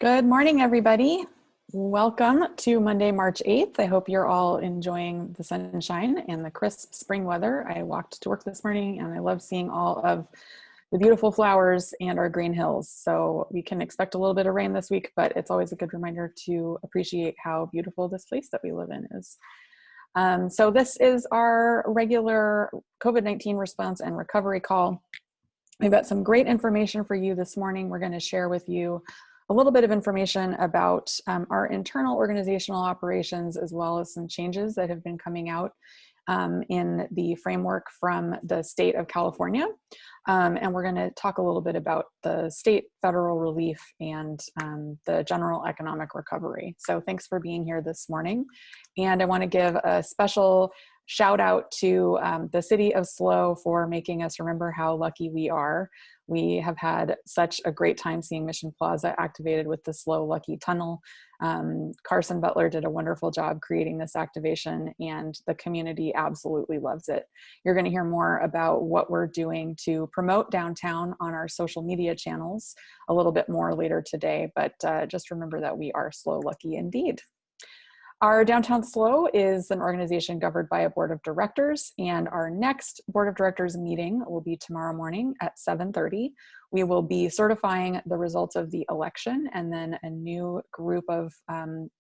Good morning, everybody. Welcome to Monday, March 8th. I hope you're all enjoying the sunshine and the crisp spring weather. I walked to work this morning and I love seeing all of the beautiful flowers and our green hills. So we can expect a little bit of rain this week, but it's always a good reminder to appreciate how beautiful this place that we live in is. So this is our regular COVID-19 response and recovery call. We've got some great information for you this morning. We're going to share with you a little bit of information about our internal organizational operations, as well as some changes that have been coming out in the framework from the state of California. And we're going to talk a little bit about the state, federal relief, and the general economic recovery. So thanks for being here this morning. And I want to give a special shout out to the city of SLO for making us remember how lucky we are. We have had such a great time seeing Mission Plaza activated with the SLO Lucky Tunnel. Carson Butler did a wonderful job creating this activation, and the community absolutely loves it. You're going to hear more about what we're doing to promote downtown on our social media channels a little bit more later today, but just remember that we are SLO lucky indeed. Our Downtown SLO is an organization governed by a board of directors, and our next board of directors meeting will be tomorrow morning at 7:30. We will be certifying the results of the election, and then a new group of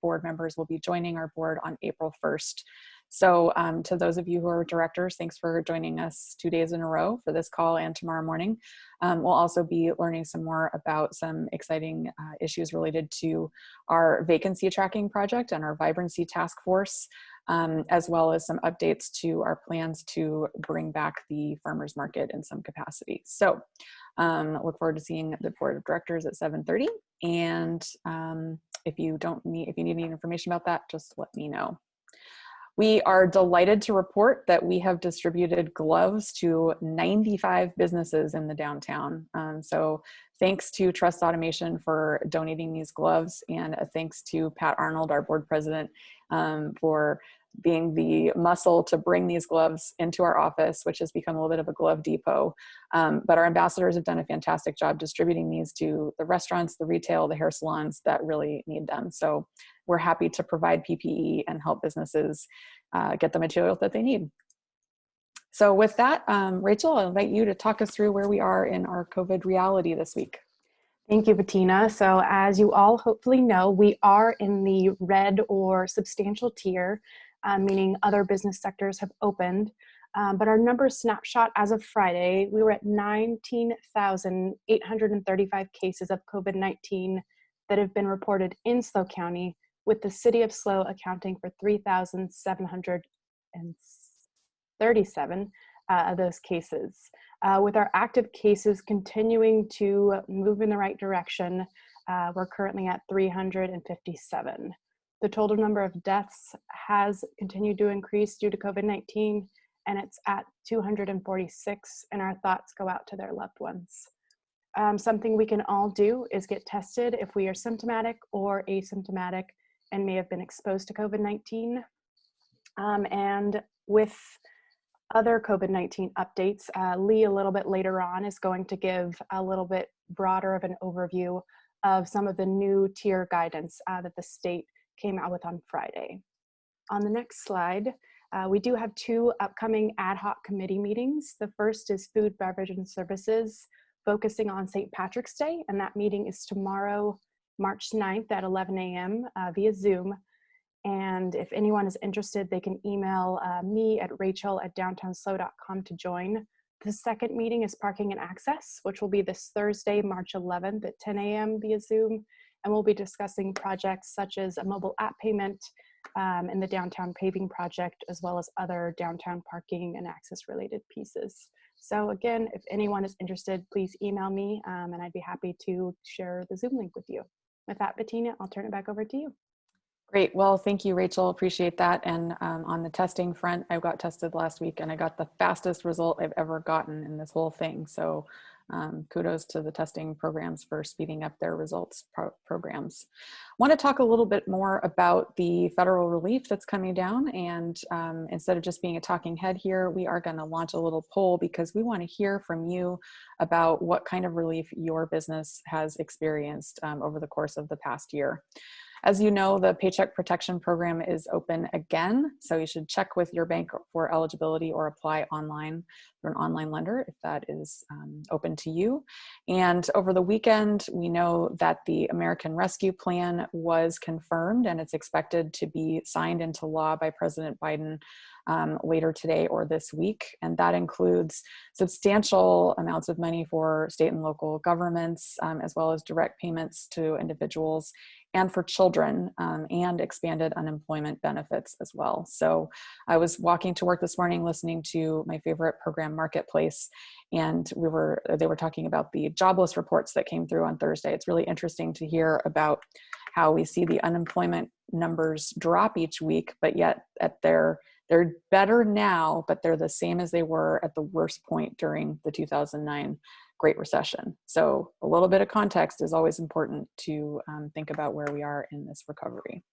board members will be joining our board on April 1st. So to those of you who are directors, thanks for joining us 2 days in a row for this call and tomorrow morning. We'll also be learning some more about some exciting issues related to our vacancy tracking project and our vibrancy task force, as well as some updates to our plans to bring back the farmers market in some capacity. So look forward to seeing the board of directors at 7:30. And if you need any information about that, just let me know. We are delighted to report that we have distributed gloves to 95 businesses in the downtown. So thanks to Trust Automation for donating these gloves, and thanks to Pat Arnold, our board president, for being the muscle to bring these gloves into our office, which has become a little bit of a glove depot. But our ambassadors have done a fantastic job distributing these to the restaurants, the retail, the hair salons that really need them. So we're happy to provide PPE and help businesses get the materials that they need. So with that, Rachel, I'll invite you to talk us through where we are in our COVID reality this week. Thank you, Bettina. So as you all hopefully know, we are in the red or substantial tier, meaning other business sectors have opened. But our numbers snapshot as of Friday, we were at 19,835 cases of COVID-19 that have been reported in SLO County, with the city of SLO accounting for 3,737 of those cases. With our active cases continuing to move in the right direction, we're currently at 357. The total number of deaths has continued to increase due to COVID-19, and it's at 246, and our thoughts go out to their loved ones. Something we can all do is get tested if we are symptomatic or asymptomatic and may have been exposed to COVID-19. And with other COVID-19 updates, Lee a little bit later on is going to give a little bit broader of an overview of some of the new tier guidance that the state came out with on Friday. On the next slide, we do have two upcoming ad hoc committee meetings. The first is Food, Beverage, and Services, focusing on St. Patrick's Day, and that meeting is tomorrow, March 9th at 11 a.m. Via Zoom. And if anyone is interested, they can email me at rachel@downtownslo.com to join. The second meeting is Parking and Access, which will be this Thursday, March 11th at 10 a.m. via Zoom. And we'll be discussing projects such as a mobile app payment and the downtown paving project, as well as other downtown parking and access related pieces. So again, if anyone is interested, please email me and I'd be happy to share the Zoom link with you. With that, Bettina, I'll turn it back over to you. Great. Well, thank you, Rachel. Appreciate that. And on the testing front, I got tested last week and I got the fastest result I've ever gotten in this whole thing. So Kudos to the testing programs for speeding up their results programs. I want to talk a little bit more about the federal relief that's coming down. And instead of just being a talking head here, we are going to launch a little poll because we want to hear from you about what kind of relief your business has experienced over the course of the past year. As you know, the Paycheck Protection Program is open again, so you should check with your bank for eligibility or apply online for an online lender if that is open to you. And over the weekend, we know that the American Rescue Plan was confirmed and it's expected to be signed into law by President Biden later today or this week. And that includes substantial amounts of money for state and local governments, as well as direct payments to individuals and for children, and expanded unemployment benefits as well. So I was walking to work this morning listening to my favorite program, Marketplace, and they were talking about the jobless reports that came through on Thursday. It's really interesting to hear about how we see the unemployment numbers drop each week, but yet they're better now, but they're the same as they were at the worst point during the 2009 Great Recession. So a little bit of context is always important to think about where we are in this recovery.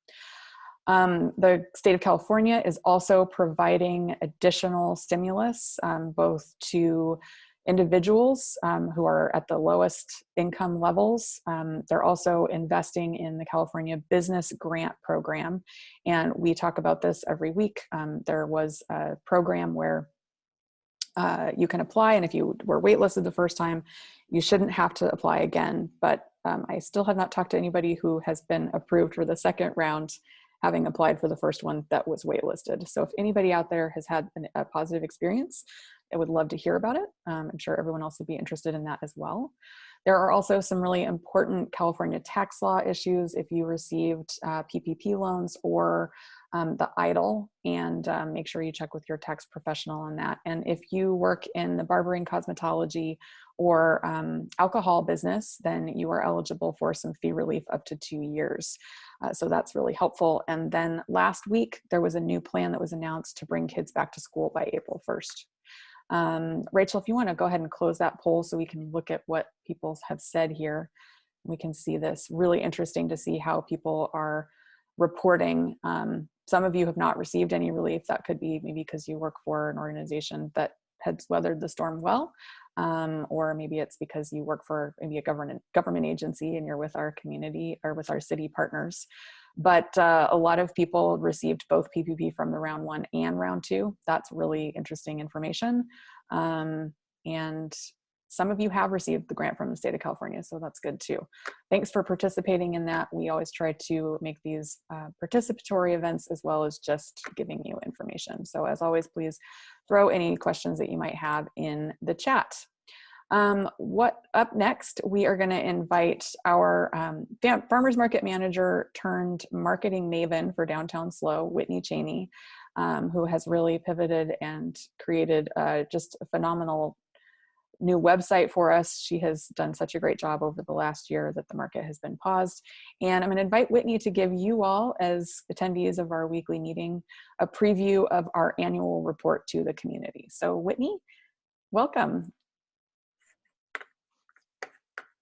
The state of California is also providing additional stimulus, both to individuals who are at the lowest income levels. They're also investing in the California Business Grant Program. And we talk about this every week. There was a program where you can apply, and if you were waitlisted the first time, you shouldn't have to apply again. But I still have not talked to anybody who has been approved for the second round, having applied for the first one that was waitlisted. So if anybody out there has had a positive experience, I would love to hear about it. I'm sure everyone else would be interested in that as well. There are also some really important California tax law issues if you received PPP loans or the EIDL, and make sure you check with your tax professional on that. And if you work in the barbering, cosmetology, or alcohol business, then you are eligible for some fee relief up to 2 years. So that's really helpful. And then last week, there was a new plan that was announced to bring kids back to school by April 1st. Rachel, if you want to go ahead and close that poll so we can look at what people have said here, we can see this. Really interesting to see how people are reporting. Some of you have not received any relief. That could be maybe because you work for an organization that has weathered the storm well, or maybe it's because you work for maybe a government agency and you're with our community or with our city partners. But a lot of people received both PPP from the round 1 and round 2. That's really interesting information. And some of you have received the grant from the state of California, so that's good too. Thanks for participating in that. We always try to make these participatory events as well as just giving you information. So as always, please throw any questions that you might have in the chat. What up next, we are going to invite our farmers market manager turned marketing maven for Downtown SLO, Whitney Cheney, who has really pivoted and created just a phenomenal new website for us. She has done such a great job over the last year that the market has been paused. And I'm going to invite Whitney to give you all, as attendees of our weekly meeting, a preview of our annual report to the community. So Whitney, welcome.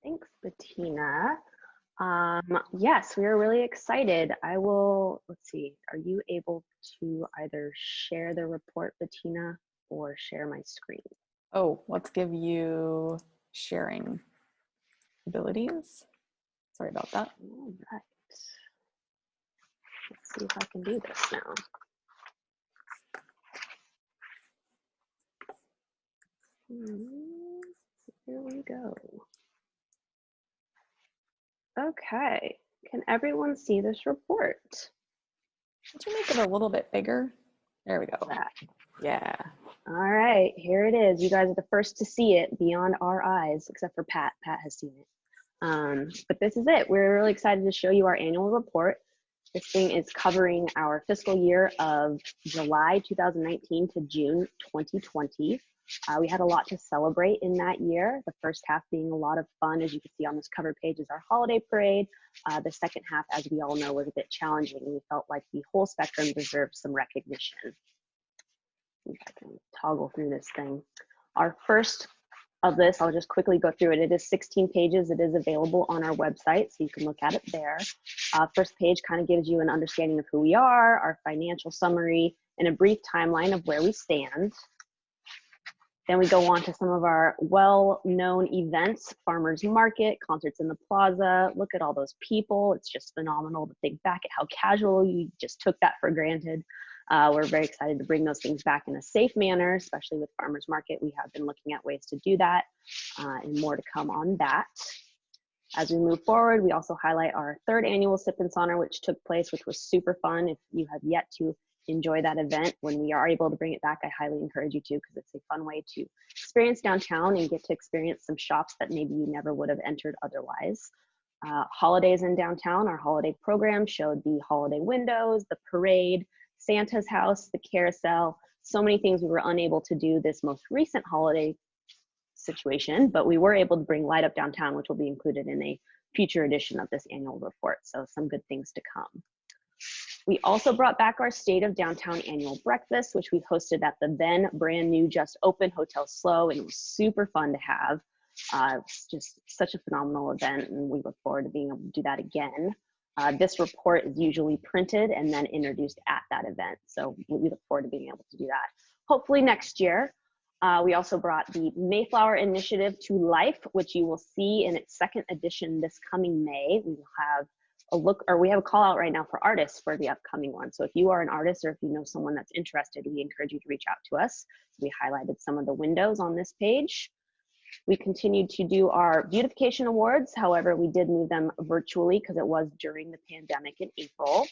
Thanks, Bettina. Yes, we are really excited. Let's see, are you able to either share the report, Bettina, or share my screen? Oh, let's give you sharing abilities. Sorry about that. All right. Let's see if I can do this now. Here we go. Okay, can everyone see this report? Could you make it a little bit bigger? There we go. Yeah. All right, here it is. You guys are the first to see it beyond our eyes, except for Pat. Pat has seen it. But this is it. We're really excited to show you our annual report. This thing is covering our fiscal year of July 2019 to June 2020. We had a lot to celebrate in that year. The first half being a lot of fun, as you can see on this cover page, is our holiday parade. The second half, as we all know, was a bit challenging. We felt like the whole spectrum deserved some recognition. See if I can toggle through this thing. Our first of this. I'll just quickly go through it. It is 16 pages. It is available on our website, so you can look at it there. First page kind of gives you an understanding of who we are, our financial summary, and a brief timeline of where we stand. Then we go on to some of our well-known events, farmers market, concerts in the plaza. Look at all those people. It's just phenomenal to think back at how casual you just took that for granted. We're very excited to bring those things back in a safe manner, especially with farmers market. We have been looking at ways to do that, and more to come on that. As we move forward, we also highlight our third annual Sip and Sauna, which took place, which was super fun. If you have yet to enjoy that event, when we are able to bring it back, I highly encourage you to, because it's a fun way to experience downtown and get to experience some shops that maybe you never would have entered otherwise. Holidays in downtown, our holiday program showed the holiday windows, the parade, Santa's house, the carousel, so many things we were unable to do this most recent holiday situation, but we were able to bring Light Up Downtown, which will be included in a future edition of this annual report. So some good things to come. We also brought back our State of Downtown annual breakfast, which we hosted at the then brand new just open Hotel SLO, and it was super fun to have. It's just such a phenomenal event, and we look forward to being able to do that again. This report is usually printed and then introduced at that event, so we look forward to being able to do that hopefully next year. We also brought the Mayflower Initiative to life, which you will see in its second edition this coming May. We will have we have a call out right now for artists for the upcoming one. So if you are an artist or if you know someone that's interested, we encourage you to reach out to us. We highlighted some of the windows on this page. We continued to do our beautification awards. However, we did move them virtually because it was during the pandemic in April.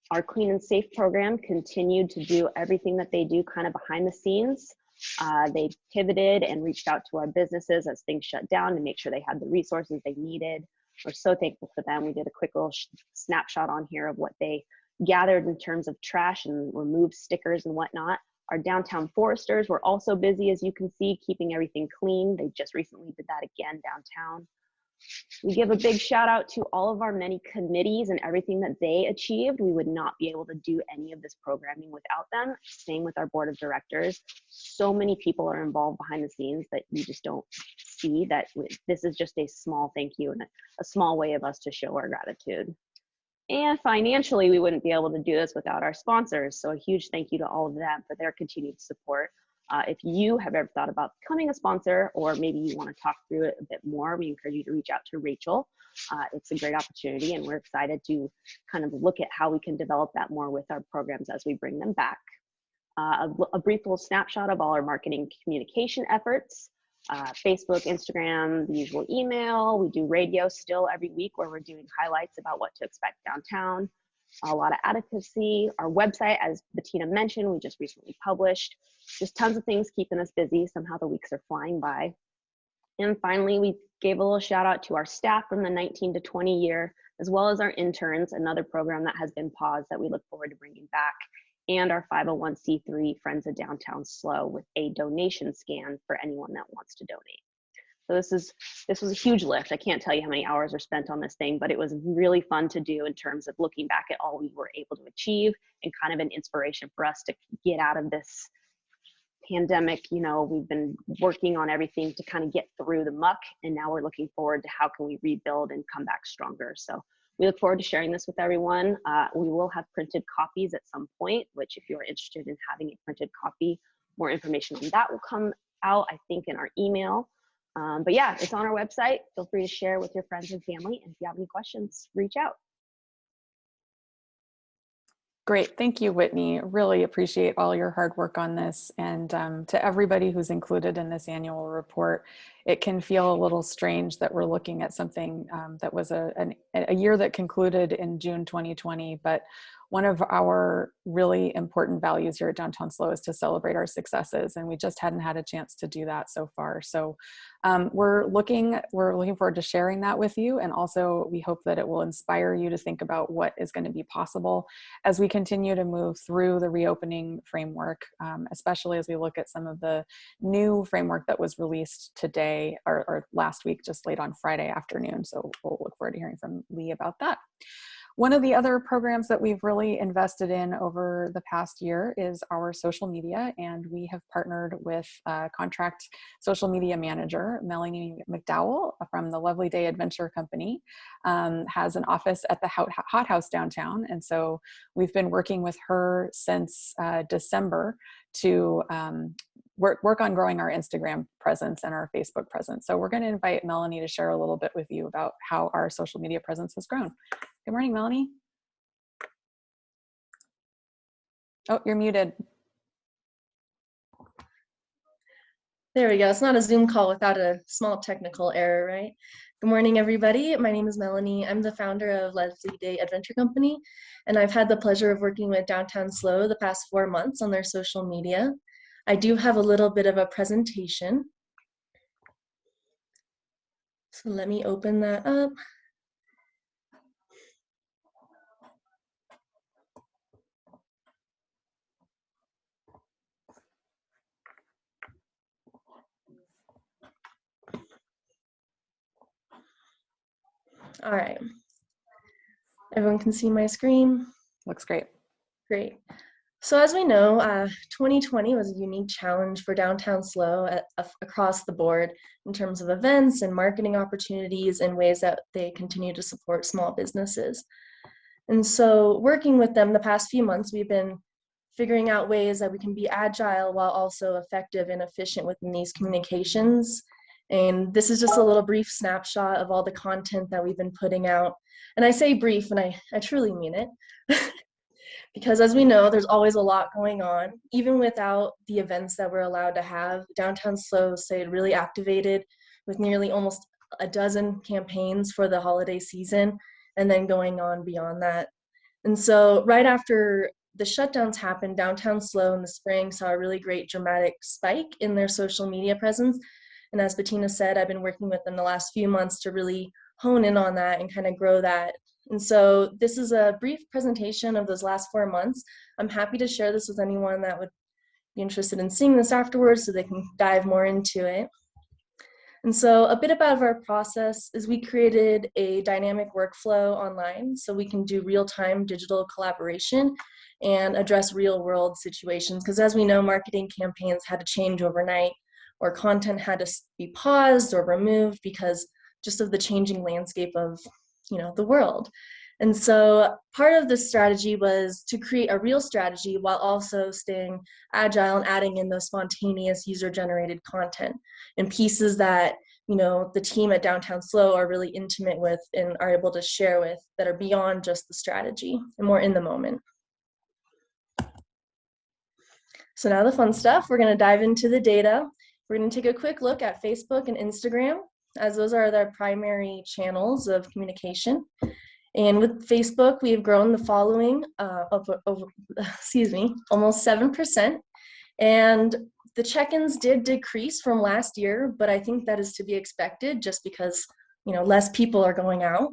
Our Clean and Safe program continued to do everything that they do kind of behind the scenes. They pivoted and reached out to our businesses as things shut down to make sure they had the resources they needed. We're so thankful for them. We did a quick little snapshot on here of what they gathered in terms of trash and removed stickers and whatnot. Our downtown foresters were also busy, as you can see, keeping everything clean. They just recently did that again downtown. We give a big shout out to all of our many committees and everything that they achieved. We would not be able to do any of this programming without them. Same with our board of directors. So many people are involved behind the scenes that you just don't see. That this is just a small thank you and a small way of us to show our gratitude. And financially, we wouldn't be able to do this without our sponsors. So a huge thank you to all of them for their continued support. If you have ever thought about becoming a sponsor, or maybe you want to talk through it a bit more, we encourage you to reach out to Rachel. It's a great opportunity, and we're excited to kind of look at how we can develop that more with our programs as we bring them back. A brief little snapshot of all our marketing communication efforts. Facebook, Instagram, the usual email. We do radio still every week where we're doing highlights about what to expect downtown. A lot of advocacy. Our website, as Bettina mentioned, we just recently published. Just tons of things keeping us busy. Somehow the weeks are flying by. And finally, we gave a little shout out to our staff from the 19 to 20 year, as well as our interns, another program that has been paused that we look forward to bringing back, and our 501c3 Friends of Downtown SLO with a donation scan for anyone that wants to donate. So this was a huge lift. I can't tell you how many hours were spent on this thing, but it was really fun to do in terms of looking back at all we were able to achieve, and kind of an inspiration for us to get out of this pandemic. You know, we've been working on everything to kind of get through the muck, and now we're looking forward to how can we rebuild and come back stronger. So we look forward to sharing this with everyone. We will have printed copies at some point, which if you're interested in having a printed copy, more information on that will come out, I think, in our email. But yeah, it's on our website. Feel free to share with your friends and family. And if you have any questions, reach out. Great. Thank you, Whitney. Really appreciate all your hard work on this. And to everybody who's included in this annual report, it can feel a little strange that we're looking at something that was a year that concluded in June 2020, but one of our really important values here at Downtown SLO is to celebrate our successes, and we just hadn't had a chance to do that so far. So we're looking forward to sharing that with you, and also we hope that it will inspire you to think about what is going to be possible as we continue to move through the reopening framework, especially as we look at some of the new framework that was released today or last week, just late on Friday afternoon. So we'll look forward to hearing from Lee about that. One of the other programs that we've really invested in over the past year is our social media, and we have partnered with a contract social media manager, Melanie McDowell from the Lovely Day Adventure Company, has an office at the Hot House downtown, and so we've been working with her since December to work on growing our Instagram presence and our Facebook presence. So we're going to invite Melanie to share a little bit with you about how our social media presence has grown. Good morning, Melanie. Oh, you're muted. There we go. It's not a Zoom call without a small technical error, right? Good morning, everybody. My name is Melanie. I'm the founder of Lovely Day Adventure Company, and I've had the pleasure of working with Downtown SLO the past 4 months on their social media. I do have a little bit of a presentation. So let me open that up. All right. Everyone can see my screen? Looks great. Great. So as we know, 2020 was a unique challenge for Downtown SLO across the board in terms of events and marketing opportunities and ways that they continue to support small businesses. And so working with them the past few months, we've been figuring out ways that we can be agile while also effective and efficient within these communications. And this is just a little brief snapshot of all the content that we've been putting out. And I say brief, and I truly mean it. Because as we know, there's always a lot going on. Even without the events that we're allowed to have, Downtown SLO stayed really activated with nearly almost a dozen campaigns for the holiday season, and then going on beyond that. And so right after the shutdowns happened, Downtown SLO in the spring saw a really great dramatic spike in their social media presence. And as Bettina said, I've been working with them the last few months to really hone in on that and kind of grow that. And so this is a brief presentation of those last 4 months. I'm happy to share this with anyone that would be interested in seeing this afterwards so they can dive more into it. And so a bit about our process is we created a dynamic workflow online so we can do real-time digital collaboration and address real-world situations. Because as we know, marketing campaigns had to change overnight, or content had to be paused or removed because just of the changing landscape of the world. And so part of this strategy was to create a real strategy while also staying agile and adding in those spontaneous user-generated content and pieces that the team at Downtown SLO are really intimate with and are able to share with that are beyond just the strategy and more in the moment. So now the fun stuff, we're going to dive into the data. We're going to take a quick look at Facebook and Instagram, as those are their primary channels of communication. And with Facebook, we have grown the following almost 7%. And the check-ins did decrease from last year, but I think that is to be expected just because, less people are going out.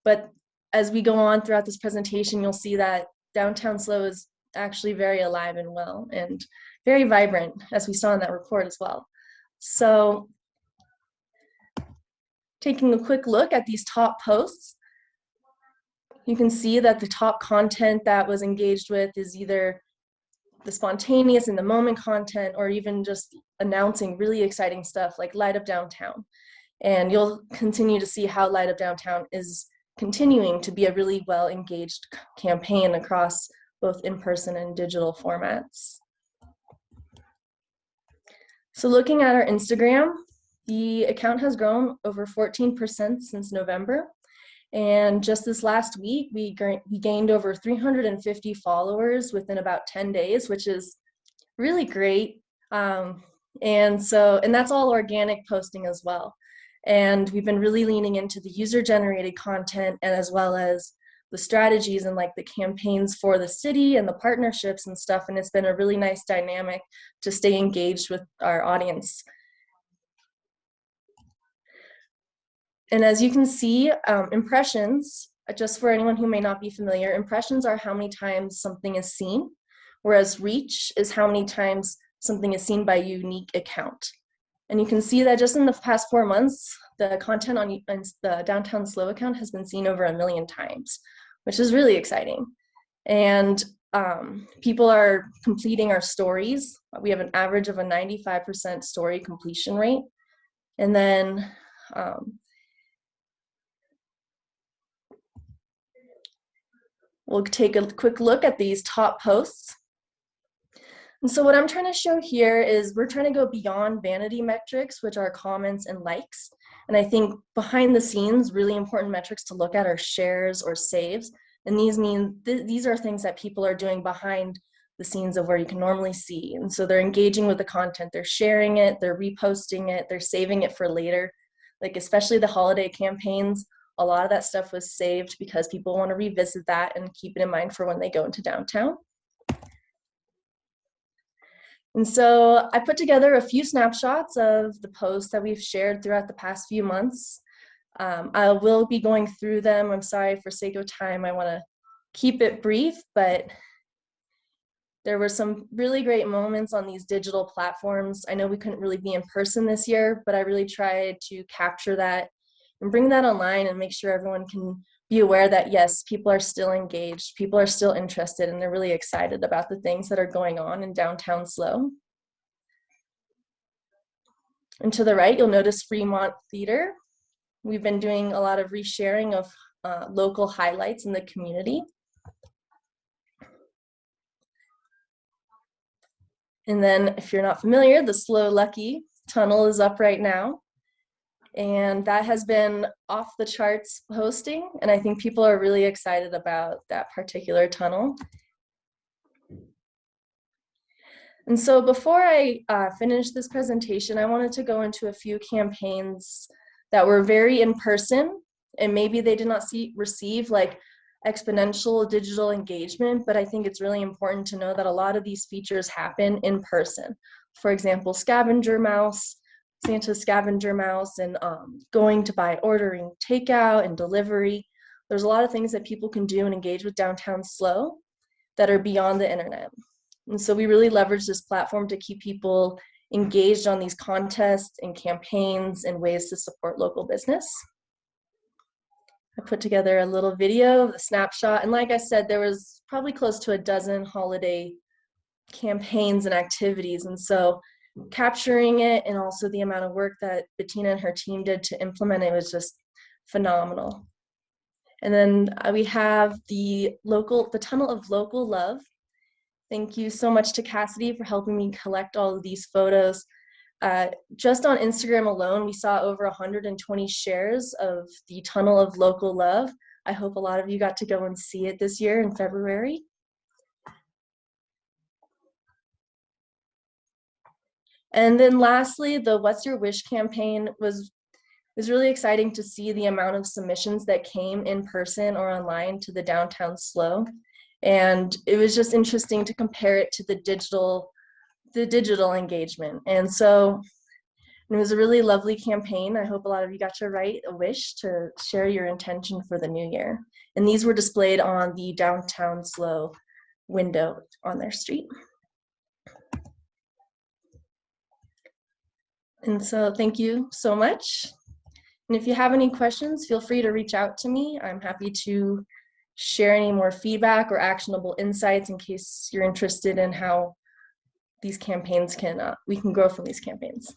But as we go on throughout this presentation, you'll see that Downtown SLO is actually very alive and well and very vibrant, as we saw in that report as well. So taking a quick look at these top posts, you can see that the top content that was engaged with is either the spontaneous in the moment content or even just announcing really exciting stuff like Light Up Downtown. And you'll continue to see how Light Up Downtown is continuing to be a really well engaged campaign across both in-person and digital formats. So looking at our Instagram, the account has grown over 14% since November. And just this last week, we gained over 350 followers within about 10 days, which is really great. And that's all organic posting as well. And we've been really leaning into the user-generated content and as well as the strategies and like the campaigns for the city and the partnerships and stuff. And it's been a really nice dynamic to stay engaged with our audience. And as you can see, impressions, just for anyone who may not be familiar, impressions are how many times something is seen, whereas reach is how many times something is seen by a unique account. And you can see that just in the past 4 months, the content on the Downtown SLO account has been seen over 1 million times, which is really exciting. And people are completing our stories. We have an average of a 95% story completion rate. And then we'll take a quick look at these top posts. And so what I'm trying to show here is we're trying to go beyond vanity metrics, which are comments and likes. And I think behind the scenes, really important metrics to look at are shares or saves. And these are things that people are doing behind the scenes of where you can normally see. And so they're engaging with the content, they're sharing it, they're reposting it, they're saving it for later. Like especially the holiday campaigns, a lot of that stuff was saved because people want to revisit that and keep it in mind for when they go into downtown. And so I put together a few snapshots of the posts that we've shared throughout the past few months. I will be going through them. I'm sorry, for sake of time, I want to keep it brief, but there were some really great moments on these digital platforms. I know we couldn't really be in person this year, but I really tried to capture that and bring that online and make sure everyone can be aware that yes, people are still engaged, people are still interested, and they're really excited about the things that are going on in downtown SLO. And to the right, you'll notice Fremont Theater. We've been doing a lot of resharing of local highlights in the community. And then if you're not familiar, the SLO Lucky tunnel is up right now. And that has been off the charts hosting. And I think people are really excited about that particular tunnel. And so before I finish this presentation, I wanted to go into a few campaigns that were very in person, and maybe they did not receive like exponential digital engagement, but I think it's really important to know that a lot of these features happen in person. For example, scavenger mouse, Santa's scavenger mouse, and going to buy, ordering takeout and delivery. There's a lot of things that people can do and engage with downtown SLO that are beyond the internet. And so we really leverage this platform to keep people engaged on these contests and campaigns and ways to support local business. I put together a little video of the snapshot. And like I said, there was probably close to a dozen holiday campaigns and activities. And so capturing it and also the amount of work that Bettina and her team did to implement it was just phenomenal. And then we have the Tunnel of Local Love. Thank you so much to Cassidy for helping me collect all of these photos. Just on Instagram alone, we saw over 120 shares of the Tunnel of Local Love. I hope a lot of you got to go and see it this year in February. And then lastly, the What's Your Wish campaign was really exciting to see the amount of submissions that came in person or online to the downtown SLO. And it was just interesting to compare it to the digital engagement. And so it was a really lovely campaign. I hope a lot of you got to write a wish to share your intention for the new year. And these were displayed on the downtown SLO window on their street. And so thank you so much. And if you have any questions, feel free to reach out to me. I'm happy to share any more feedback or actionable insights in case you're interested in how these campaigns we can grow from these campaigns.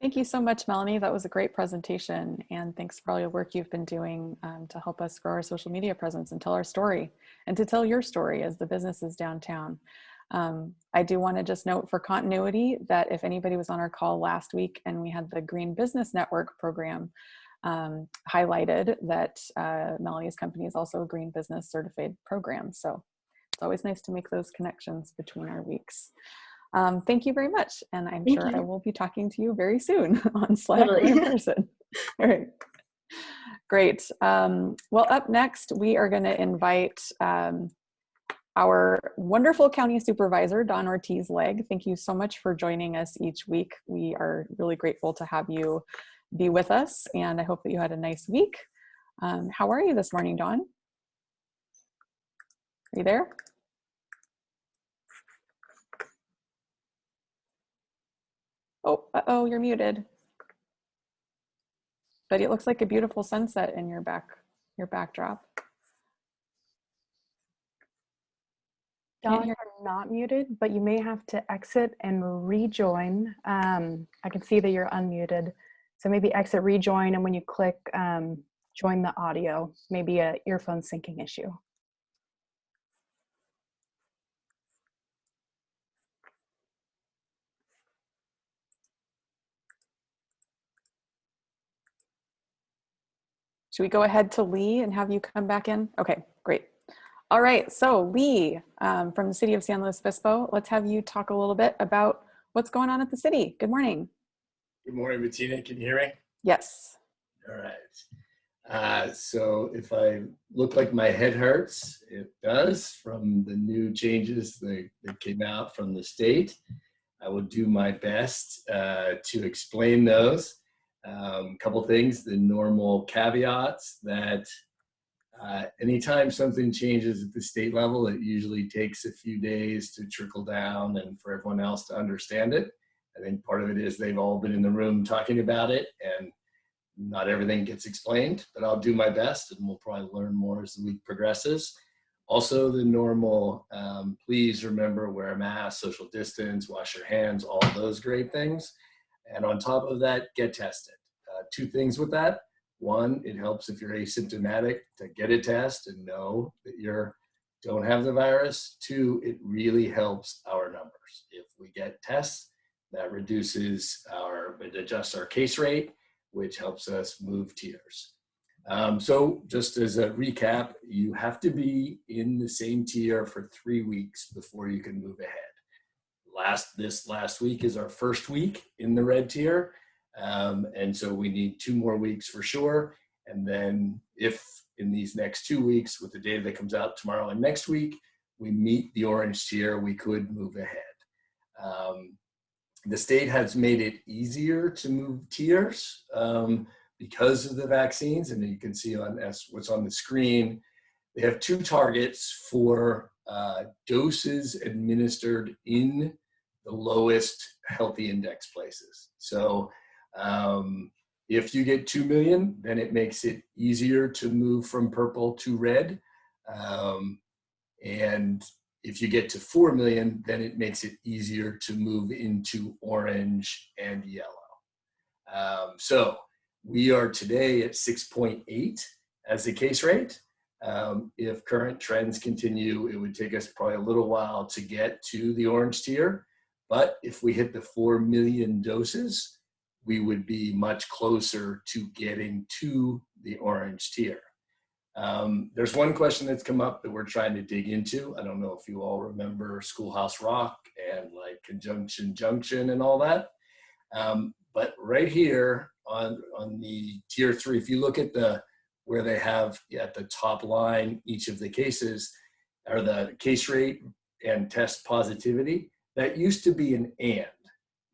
Thank you so much, Melanie. That was a great presentation. And thanks for all your work you've been doing to help us grow our social media presence and tell our story and to tell your story as the businesses downtown. I do want to just note for continuity that if anybody was on our call last week and we had the Green Business Network program highlighted, that Melanie's company is also a Green Business Certified program. So it's always nice to make those connections between our weeks. Thank you very much. And I'm sure I will be talking to you very soon on Slack or in person. All right. Great. Well, up next, we are going to invite our wonderful county supervisor, Don Ortiz-Legg. Thank you so much for joining us each week. We are really grateful to have you be with us, and I hope that you had a nice week. How are you this morning, Don? Are you there? Oh, you're muted. But it looks like a beautiful sunset in your backdrop. Can't Don, hear. you're not muted, but you may have to exit and rejoin. I can see that you're unmuted. So maybe exit, rejoin, and when you click join the audio, maybe a earphone syncing issue. Should we go ahead to Lee and have you come back in? Okay, great. All right, so Lee from the city of San Luis Obispo, let's have you talk a little bit about what's going on at the city. Good morning. Good morning, Bettina. Can you hear me? Yes. All right. So if I look like my head hurts, it does from the new changes that came out from the state. I will do my best to explain those. Couple things, the normal caveats that anytime something changes at the state level, it usually takes a few days to trickle down and for everyone else to understand it. I think part of it is they've all been in the room talking about it and not everything gets explained, but I'll do my best and we'll probably learn more as the week progresses. Also the normal, please remember wear a mask, social distance, wash your hands, all those great things. And on top of that, get tested. Two things with that. One, it helps if you're asymptomatic to get a test and know that you don't have the virus. Two, it really helps our numbers. If we get tests, that it adjusts our case rate, which helps us move tiers. So just as a recap, you have to be in the same tier for 3 weeks before you can move ahead. This last week is our first week in the red tier. And so we need 2 more weeks for sure. And then if in these next 2 weeks with the data that comes out tomorrow and next week, we meet the orange tier, we could move ahead. The state has made it easier to move tiers because of the vaccines. And you can see on what's on the screen, they have 2 targets for doses administered in the lowest healthy index places. So if you get 2 million, then it makes it easier to move from purple to red. And if you get to 4 million, then it makes it easier to move into orange and yellow. So we are today at 6.8 as a case rate. If current trends continue, it would take us probably a little while to get to the orange tier. But if we hit the 4 million doses, we would be much closer to getting to the orange tier. There's one question that's come up that we're trying to dig into. I don't know if you all remember Schoolhouse Rock and like Conjunction Junction and all that. But right here on the tier 3, if you look at where they have at the top line each of the cases, or the case rate and test positivity, that used to be an and.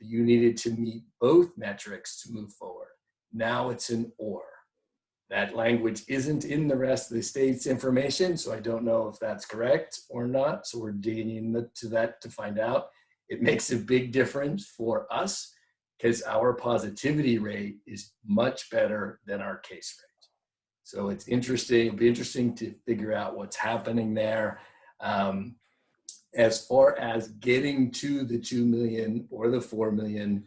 You needed to meet both metrics to move forward. Now it's an or. That language isn't in the rest of the state's information, so I don't know if that's correct or not. So we're digging into that to find out. It makes a big difference for us because our positivity rate is much better than our case rate. So it's interesting. It'll be interesting to figure out what's happening there. As far as getting to the 2 million or the 4 million,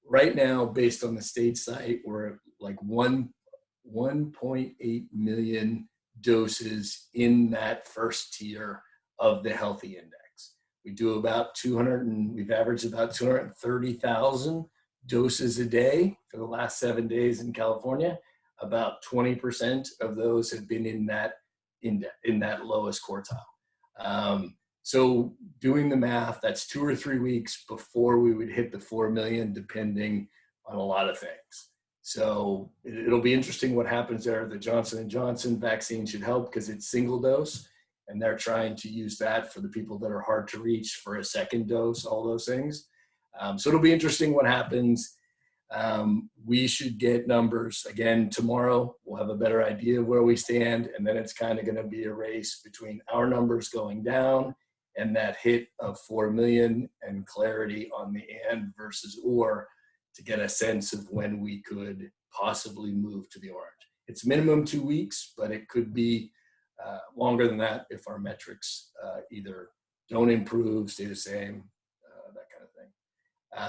right now, based on the state site, we're at like 1.8 million doses in that first tier of the healthy index. We do about we've averaged about 230,000 doses a day for the last 7 days in California. About 20% of those have been in that index, in that lowest quartile. So doing the math, that's 2 or 3 weeks before we would hit the 4 million, depending on a lot of things. So it'll be interesting what happens there. The Johnson & Johnson vaccine should help because it's single dose, and they're trying to use that for the people that are hard to reach for a second dose, all those things. So it'll be interesting what happens. We should get numbers again tomorrow. We'll have a better idea of where we stand, and then it's kind of going to be a race between our numbers going down and that hit of 4 million and clarity on the and versus or to get a sense of when we could possibly move to the orange. It's minimum 2 weeks, but it could be longer than that if our metrics either don't improve, stay the same, that kind of thing.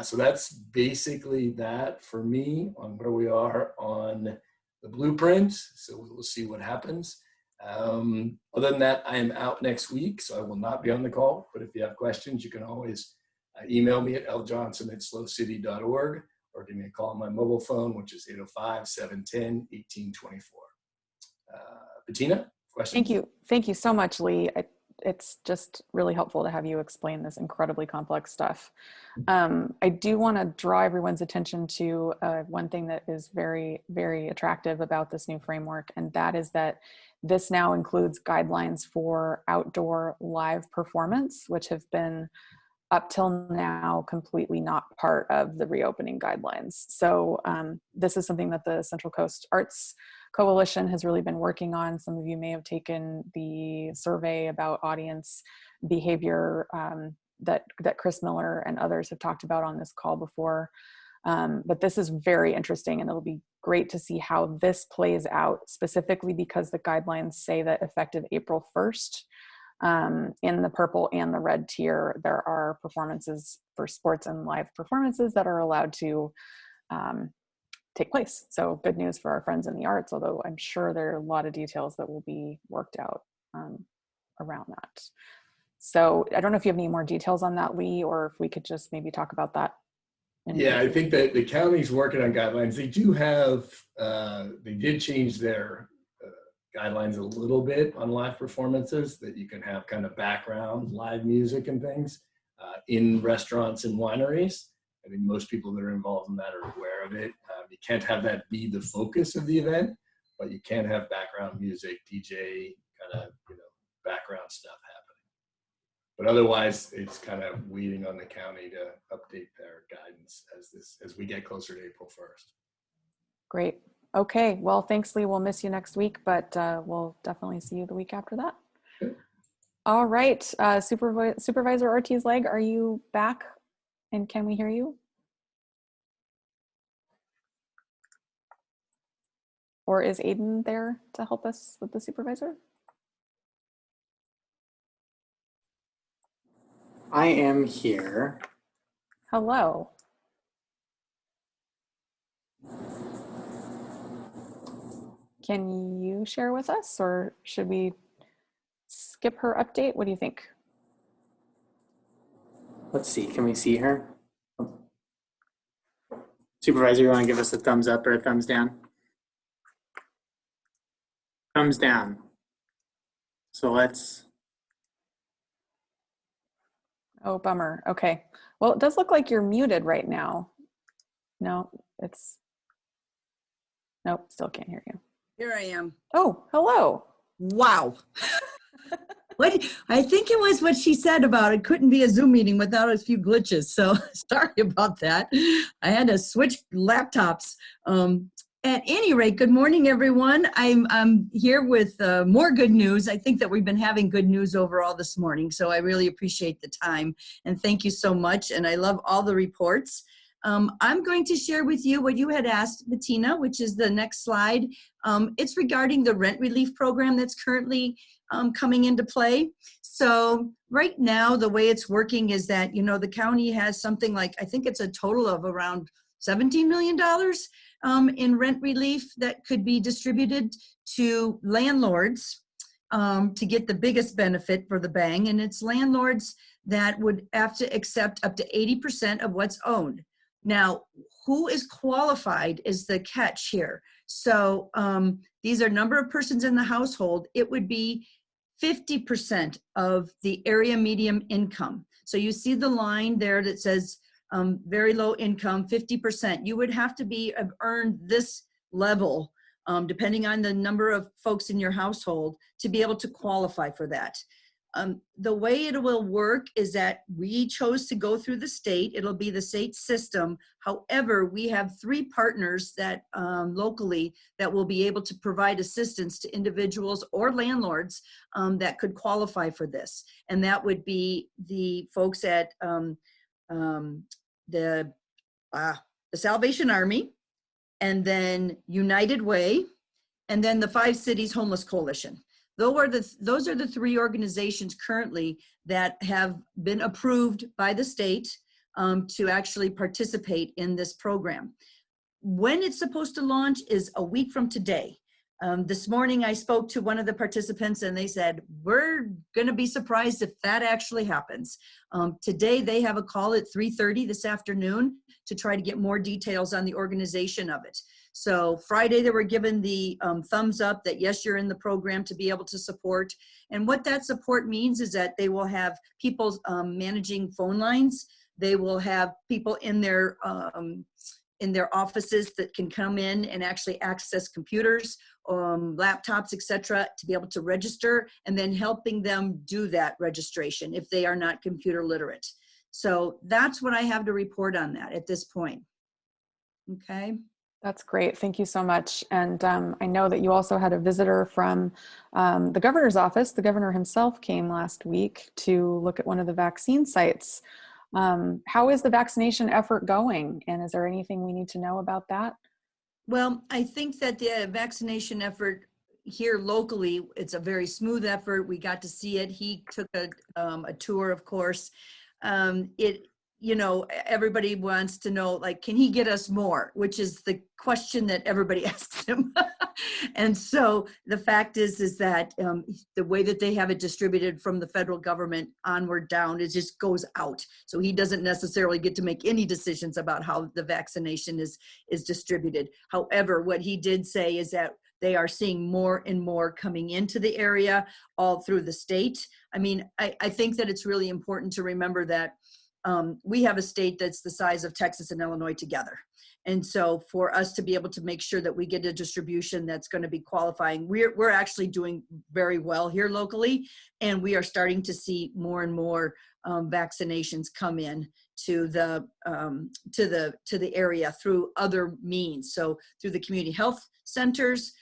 So that's basically that for me on where we are on the blueprint. So we'll see what happens. Other than that, I am out next week, so I will not be on the call. But if you have questions, you can always email me at ljohnson@slocity.org or give me a call on my mobile phone, which is 805-710-1824. Bettina, questions? Thank you so much, Lee. It's just really helpful to have you explain this incredibly complex stuff. I do want to draw everyone's attention to one thing that is very, very attractive about this new framework, and that is that this now includes guidelines for outdoor live performance, which have been up till now completely not part of the reopening guidelines. So this is something that the Central Coast Arts Coalition has really been working on. Some of you may have taken the survey about audience behavior that Chris Miller and others have talked about on this call before. But this is very interesting, and it'll be great to see how this plays out, specifically because the guidelines say that effective April 1st, in the purple and the red tier, there are performances for sports and live performances that are allowed to take place. So good news for our friends in the arts, although I'm sure there are a lot of details that will be worked out around that. So I don't know if you have any more details on that, Lee, or if we could just maybe talk about that. Yeah, I think that the county's working on guidelines. They do have, they did change their guidelines a little bit on live performances, that you can have kind of background live music and things in restaurants and wineries. I think most people that are involved in that are aware of it. You can't have that be the focus of the event, but you can have background music, DJ, kind of, background stuff happening. But otherwise, it's kind of waiting on the county to update their guidance as we get closer to April 1st. Great. Okay. Well, thanks, Lee. We'll miss you next week, but we'll definitely see you the week after that. Good. All right. Supervisor Ortiz-Legg, are you back? And can we hear you? Or is Aiden there to help us with the supervisor? I am here. Hello. Can you share with us, or should we skip her update? What do you think? Let's see, can we see her? Supervisor, you want to give us a thumbs up or a thumbs down? Thumbs down. So let's. Oh, bummer. Okay. Well, it does look like you're muted right now. No, nope, still can't hear you. Here I am. Oh, hello. Wow. I think it was what she said about it couldn't be a Zoom meeting without a few glitches. So sorry about that. I had to switch laptops. At any rate, good morning, everyone. I'm here with more good news. I think that we've been having good news overall this morning, so I really appreciate the time. And thank you so much. And I love all the reports. I'm going to share with you what you had asked, Bettina, which is the next slide. It's regarding the rent relief program that's currently coming into play. So right now, the way it's working is that, the county has something like, I think it's a total of around $17 million in rent relief that could be distributed to landlords to get the biggest benefit for the bang. And it's landlords that would have to accept up to 80% of what's owned. Now, who is qualified is the catch here. So these are number of persons in the household. It would be 50% of the area median income. So you see the line there that says very low income, 50%. You would have to have earned this level, depending on the number of folks in your household, to be able to qualify for that. The way it will work is that we chose to go through the state. It'll be the state system. However, we have 3 partners that locally that will be able to provide assistance to individuals or landlords that could qualify for this. And that would be the folks at the Salvation Army, and then United Way, and then the 5 Cities Homeless Coalition. those are the three organizations currently that have been approved by the state to actually participate in this program. When it's supposed to launch is a week from today. This morning I spoke to one of the participants and they said, we're going to be surprised if that actually happens. Today they have a call at 3:30 this afternoon to try to get more details on the organization of it. So Friday they were given the thumbs up that yes, you're in the program to be able to support. And what that support means is that they will have people managing phone lines. They will have people in their offices that can come in and actually access computers, laptops, etc., to be able to register, and then helping them do that registration if they are not computer literate. So that's what I have to report on that at this point. Okay. That's great. Thank you so much. And I know that you also had a visitor from the governor's office. The governor himself came last week to look at one of the vaccine sites. How is the vaccination effort going? And is there anything we need to know about that? Well, I think that the vaccination effort here locally, it's a very smooth effort. We got to see it. He took a tour, of course. Everybody wants to know, like, can he get us more? Which is the question that everybody asks him. And so the fact is that the way that they have it distributed from the federal government onward down, it just goes out. So he doesn't necessarily get to make any decisions about how the vaccination is distributed. However, what he did say is that they are seeing more and more coming into the area all through the state. I mean, I think that it's really important to remember that we have a state that's the size of Texas and Illinois together. And so for us to be able to make sure that we get a distribution that's going to be qualifying, we're actually doing very well here locally. And we are starting to see more and more vaccinations come in to the area through other means. So through the community health centers,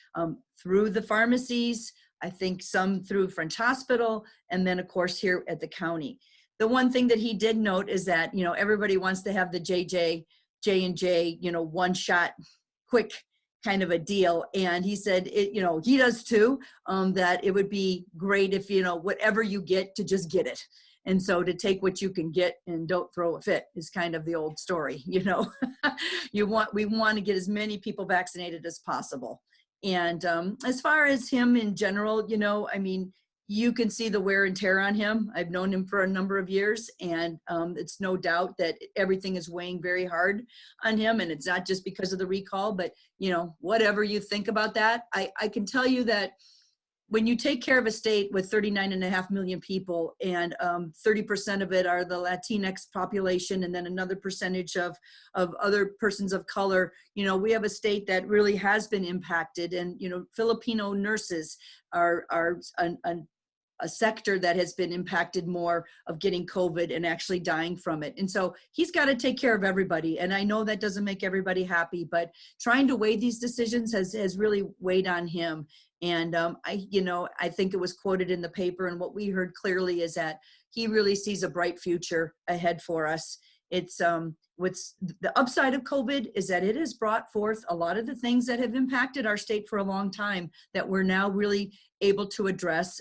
through the pharmacies, I think some through French Hospital, and then of course here at the county. The one thing that he did note is that, everybody wants to have the J&J, one shot, quick kind of a deal. And he said, he does too, that it would be great if, whatever you get, to just get it. And so to take what you can get and don't throw a fit is kind of the old story, we want to get as many people vaccinated as possible. And as far as him in general, you can see the wear and tear on him. I've known him for a number of years, and it's no doubt that everything is weighing very hard on him. And it's not just because of the recall, but whatever you think about that, I can tell you that when you take care of a state with 39.5 million people, and 30% of it are the Latinx population, and then another percentage of other persons of color, we have a state that really has been impacted. And Filipino nurses are a sector that has been impacted more of getting COVID and actually dying from it. And so he's got to take care of everybody. And I know that doesn't make everybody happy, but trying to weigh these decisions has really weighed on him. And I think it was quoted in the paper, and what we heard clearly is that he really sees a bright future ahead for us. It's what's the upside of COVID is that it has brought forth a lot of the things that have impacted our state for a long time that we're now really able to address.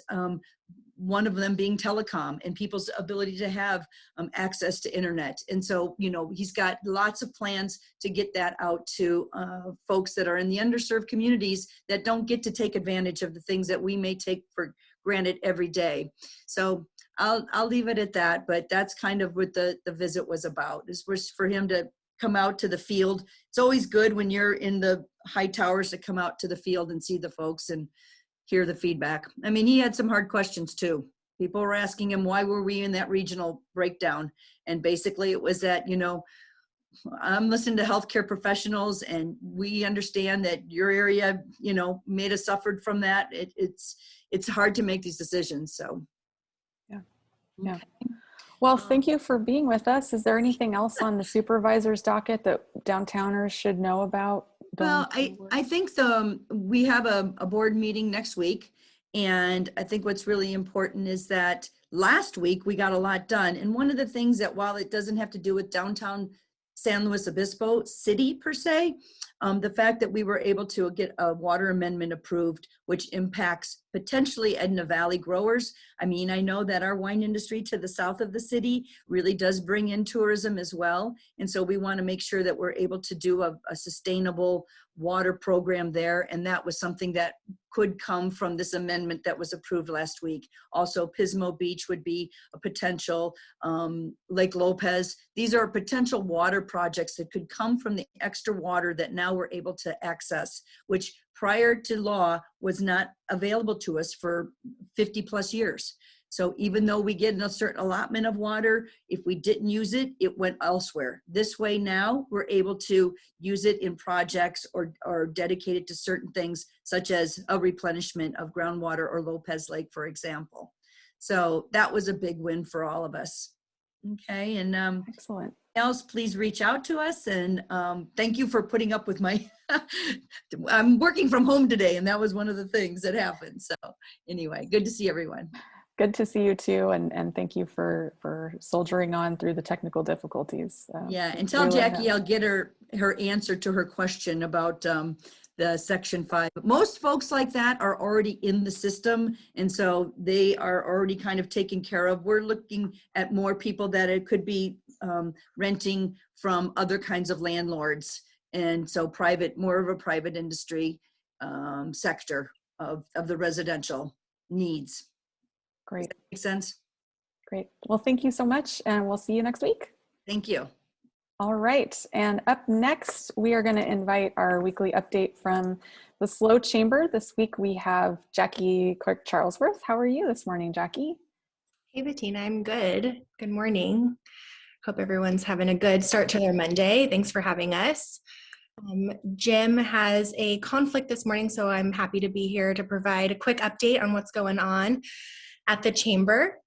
One of them being telecom and people's ability to have access to internet. And so, he's got lots of plans to get that out to folks that are in the underserved communities that don't get to take advantage of the things that we may take for granted every day. So I'll leave it at that, but that's kind of what the visit was about. This was for him to come out to the field. It's always good when you're in the high towers to come out to the field and see the folks and hear the feedback. I mean, he had some hard questions too. People were asking him, why were we in that regional breakdown? And basically it was that, I'm listening to healthcare professionals, and we understand that your area, may have suffered from that. It's hard to make these decisions, so. Yeah. Okay. Well, thank you for being with us. Is there anything else on the supervisor's docket that downtowners should know about? Well, I think we have a board meeting next week, and I think what's really important is that last week we got a lot done. And one of the things that, while it doesn't have to do with downtown San Luis Obispo city per se, the fact that we were able to get a water amendment approved which impacts potentially Edna Valley growers. I mean, I know that our wine industry to the south of the city really does bring in tourism as well. And so we want to make sure that we're able to do a sustainable water program there. And that was something that could come from this amendment that was approved last week. Also, Pismo Beach would be a potential, Lake Lopez. These are potential water projects that could come from the extra water that now we're able to access, which prior to law was not available to us for 50 plus years. So even though we get a certain allotment of water, if we didn't use it, it went elsewhere. This way now we're able to use it in projects or dedicate it to certain things, such as a replenishment of groundwater or Lopez Lake, for example. So that was a big win for all of us. Okay, and Excellent. else, please reach out to us, and thank you for putting up with my I'm working from home today, and that was one of the things that happened. So anyway, good to see everyone. Good to see you too, and thank you for soldiering on through the technical difficulties. Yeah, and tell Jackie I'll get her answer to her question about the Section 5. Most folks like that are already in the system, and so they are already kind of taken care of. We're looking at more people that it could be renting from other kinds of landlords, and so more of a private industry sector of the residential needs. Great. Does that make sense? Great. Well, thank you so much, and we'll see you next week. Thank you. All right. And up next, we are going to invite our weekly update from the SLO Chamber. This week, we have Jackie Clark-Charlesworth. How are you this morning, Jackie? Hey, Bettina, I'm good. Good morning. Hope everyone's having a good start to their Monday. Thanks for having us. Jim has a conflict this morning, so I'm happy to be here to provide a quick update on what's going on at the Chamber.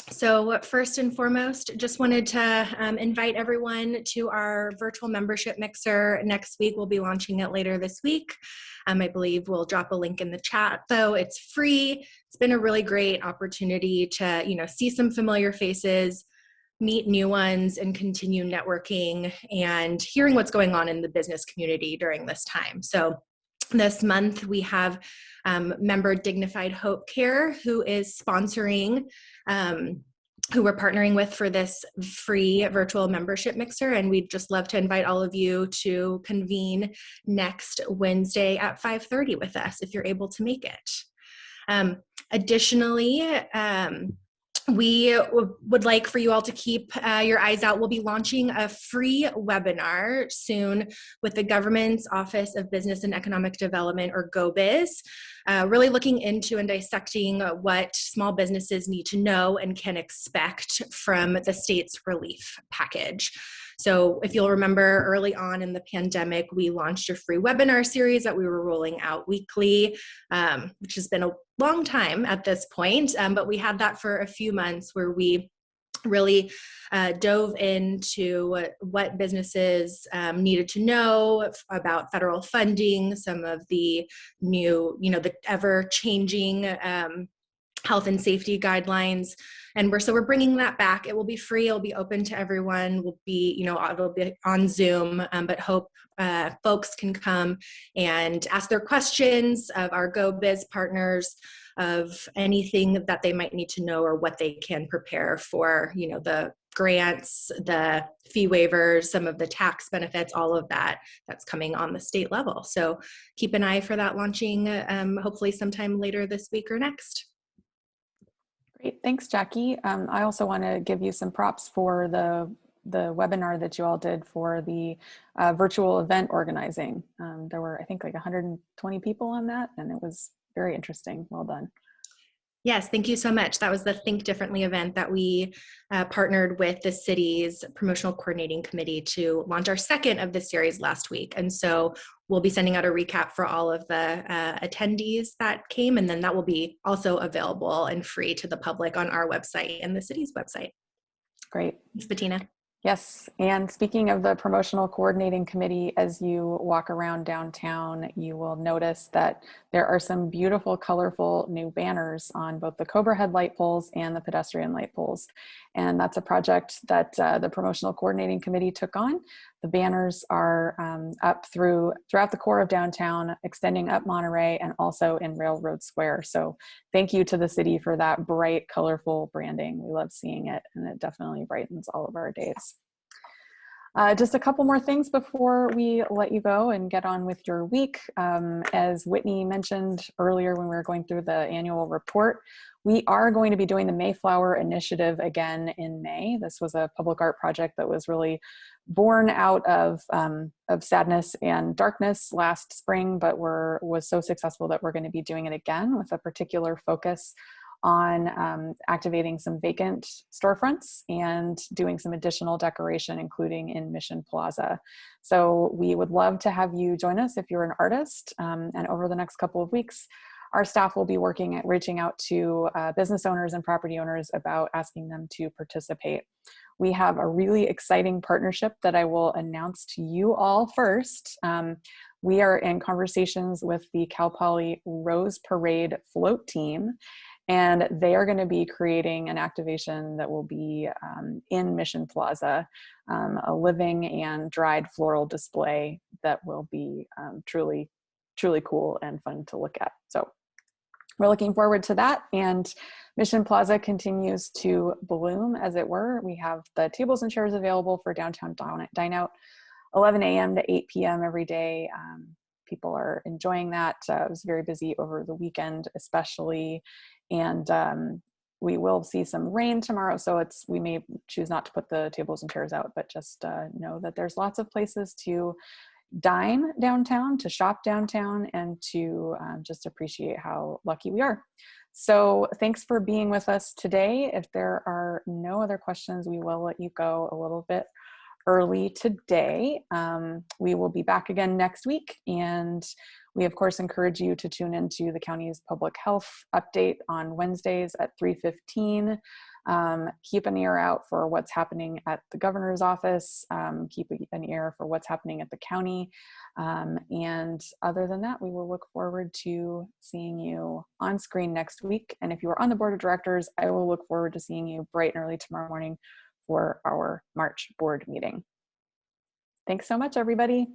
So first and foremost, just wanted to invite everyone to our virtual membership mixer next week. We'll be launching it later this week. I believe we'll drop a link in the chat, though. It's free. It's been a really great opportunity to, see some familiar faces, meet new ones, and continue networking and hearing what's going on in the business community during this time. So this month we have member Dignified Hope Care, who is sponsoring, who we're partnering with for this free virtual membership mixer. And we'd just love to invite all of you to convene next Wednesday at 5:30 with us if you're able to make it. Additionally, we would like for you all to keep your eyes out. We'll be launching a free webinar soon with the Government's Office of Business and Economic Development, or GoBiz, really looking into and dissecting what small businesses need to know and can expect from the state's relief package. So if you'll remember, early on in the pandemic, we launched a free webinar series that we were rolling out weekly, which has been a long time at this point, but we had that for a few months where we really dove into what businesses needed to know about federal funding, some of the new, the ever-changing health and safety guidelines. And we're bringing that back. It will be free. It'll be open to everyone. It'll be on Zoom, but hope folks can come and ask their questions of our GoBiz partners, of anything that they might need to know or what they can prepare for, the grants, the fee waivers, some of the tax benefits, all of that's coming on the state level. So keep an eye for that launching hopefully sometime later this week or next. Great. Thanks, Jackie. I also want to give you some props for the webinar that you all did for the virtual event organizing. There were, I think, like 120 people on that, and it was very interesting. Well done. Yes, thank you so much. That was the Think Differently event that we partnered with the city's promotional coordinating committee to launch our second of the series last week. And so we'll be sending out a recap for all of the attendees that came, and then that will be also available and free to the public on our website and the city's website. Great. Thanks, Bettina. Yes, and speaking of the promotional coordinating committee, as you walk around downtown, you will notice that there are some beautiful, colorful new banners on both the Cobra head light poles and the pedestrian light poles. And that's a project that the promotional coordinating committee took on. The banners are up throughout the core of downtown, extending up Monterey and also in Railroad Square. So thank you to the city for that bright, colorful branding. We love seeing it, and it definitely brightens all of our days. Just a couple more things before we let you go and get on with your week. As Whitney mentioned earlier when we were going through the annual report, we are going to be doing the Mayflower Initiative again in May. This was a public art project that was really born out of sadness and darkness last spring, but was so successful that we're going to be doing it again with a particular focus on activating some vacant storefronts and doing some additional decoration, including in Mission Plaza. So we would love to have you join us if you're an artist. And over the next couple of weeks, our staff will be working at reaching out to business owners and property owners about asking them to participate. We have a really exciting partnership that I will announce to you all first. We are in conversations with the Cal Poly Rose Parade float team, and they are going to be creating an activation that will be in Mission Plaza, a living and dried floral display that will be truly, truly cool and fun to look at. So we're looking forward to that. And Mission Plaza continues to bloom, as it were. We have the tables and chairs available for downtown dine out, 11 a.m. to 8 p.m. every day. People are enjoying that. It was very busy over the weekend, especially. And we will see some rain tomorrow, so we may choose not to put the tables and chairs out, but just know that there's lots of places to dine downtown, to shop downtown, and to just appreciate how lucky we are. So thanks for being with us today. If there are no other questions, we will let you go a little bit early today. We will be back again next week, and we of course encourage you to tune into the county's public health update on Wednesdays at 3:15. Keep an ear out for what's happening at the governor's office. Keep an ear for what's happening at the county. And other than that, we will look forward to seeing you on screen next week. And if you are on the board of directors, I will look forward to seeing you bright and early tomorrow morning for our March board meeting. Thanks so much, everybody.